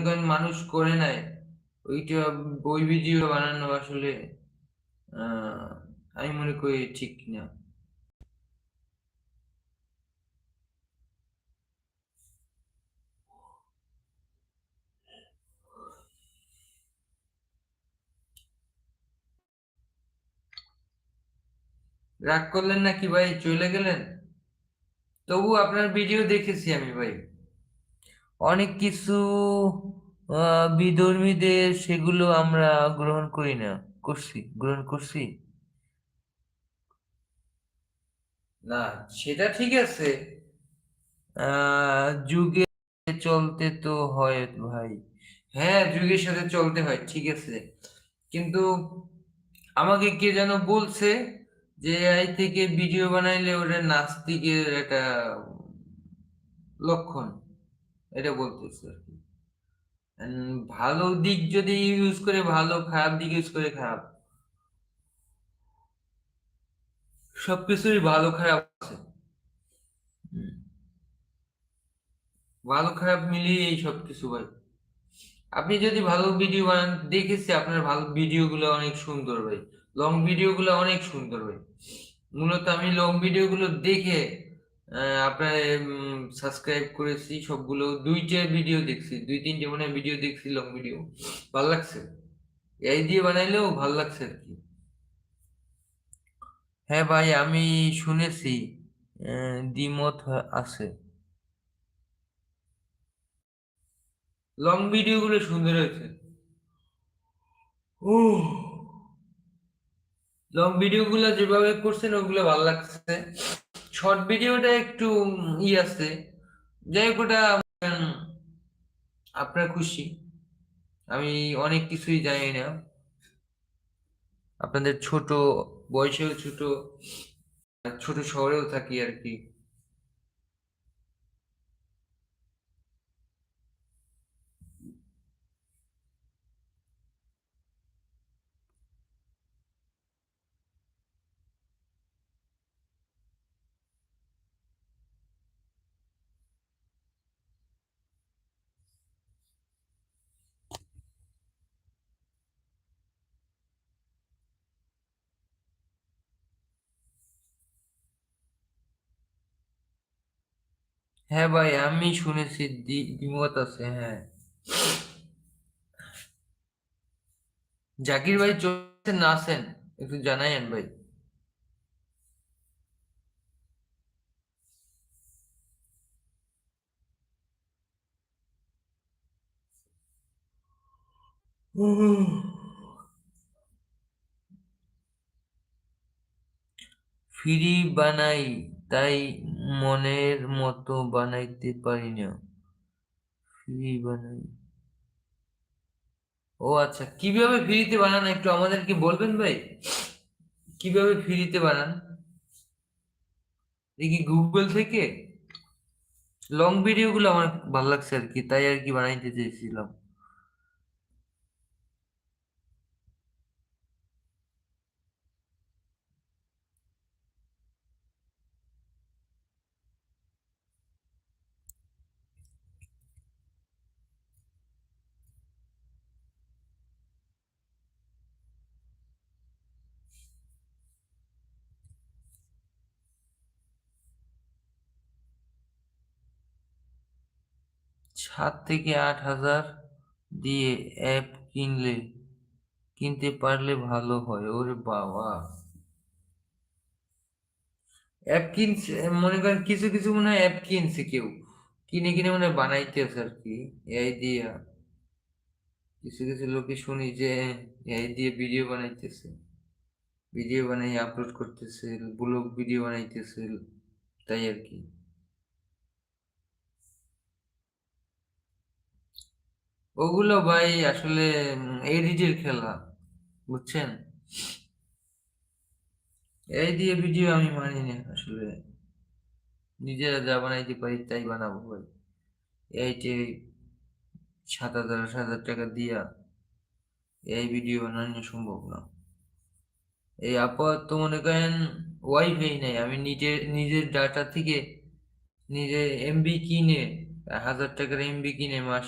করেন মানুষ করে নাই, ওইটা ওই ভিডিও বানানো আসলে আহ আমি মনে করি ঠিক না। রাগ করলেন নাকি ভাই, চলে গেলেন? তবু আপনার ভিডিও দেখেছি আমি ভাই, অনেক কিছু বিধর্মীদের, সেগুলো আমরা গ্রহণ করি না, গ্রহণ করছি না। সেটা ঠিক আছে, যুগে চলতে তো হয় ভাই। হ্যাঁ, যুগের সাথে চলতে হয়, ঠিক আছে। কিন্তু আমাকে কে যেন বলছে যে এআই থেকে ভিডিও বানাইলে ওটা নাস্তিকের একটা লক্ষণ, এটা বলতেছে আর কি। ভালো দিক যদি ইউজ করে ভালো, খারাপ দিক ইউজ করে খারাপ, সবকিছুই ভালো খারাপ আছে। হুম, ভালো খারাপ মিলিয়ে এই সবকিছু ভাই। আপনি যদি ভালো ভিডিও বানান, দেখেছি আপনার ভালো ভিডিও গুলো অনেক সুন্দর ভাই, লং ভিডিও গুলো অনেক সুন্দর ভাই। মূলত আমি লং ভিডিও গুলো দেখে আপনার সাবস্ক্রাইব করেছি সবগুলো, দুইটা ভিডিও দেখছি, দুই তিনটে মনে ভিডিও দেখছি লং ভিডিও, ভাল লাগছে। এই দিয়ে বানাইলেও ভাল লাগছে আর কি। হ্যাঁ ভাই, আমি শুনেছি, দ্বিমত আছে। লং ভিডিও গুলো সুন্দর হয়েছে। ও, লং ভিডিও গুলো যেভাবে করছেন ওগুলো ভালো লাগছে। শর্ট ভিডিওটা একটু ই আছে, যাই হোক ওটা উম, আপনার খুশি। আমি অনেক কিছুই জানি না, আপনাদের ছোট বয়সেও ছোট, ছোট শহরেও থাকি আর কি। হ্যাঁ ভাই, আমি শুনেছি দ্বিমত আছে, হ্যাঁ। জাকির ভাই চলছেন না আছেন, একটু জানাইন ভাই। ফ্রি বানাই, তাই মনের মতো বানাইতে পারি না। ফ্রি বানাই, ও আচ্ছা, কিভাবে ফ্রিতে বানান একটু আমাদেরকে বলবেন ভাই, কিভাবে ফ্রিতে বানান? দেখি গুগল থেকে। লং ভিডিও গুলো আমার ভালো লাগছে আর কি, তাই আর কি বানাইতে চেয়েছিলাম। 7 থেকে 8 হাজার দিয়ে অ্যাপ কিনতে পারলে ভালো হয়, ওরে বাবা। অ্যাপ কিনছে, মনে করেন কিছু কিছু মনে হয় অ্যাপ কিনছে কেউ, কিনে কিনে মনে হয় বানাইতেছে আর কি এআই দিয়া। কিছু কিছু লোকে শুনি যে এআই দিয়ে ভিডিও বানাইতেছে, ভিডিও বানাই আপলোড করতেছে, ব্লগ ভিডিও বানাইতেছে, তাই আর কি। ওগুলো ভাই আসলে এডিটের খেলা, বুঝছেন। এই দিয়ে ভিডিও আমি মানি না আসলে, নিজেরা যা বানাইতে পারি তাই বানাবো ভাই। এইটে 7,000 8,000 টাকা দিয়া এই ভিডিও বানানো সম্ভব না। এই আপাতত মনে করেন ওয়াইফাই নাই, আমি নিজের নিজের ডাটা থেকে নিজে এমবি কিনে, 1,000 টাকার এমবি কিনে মাস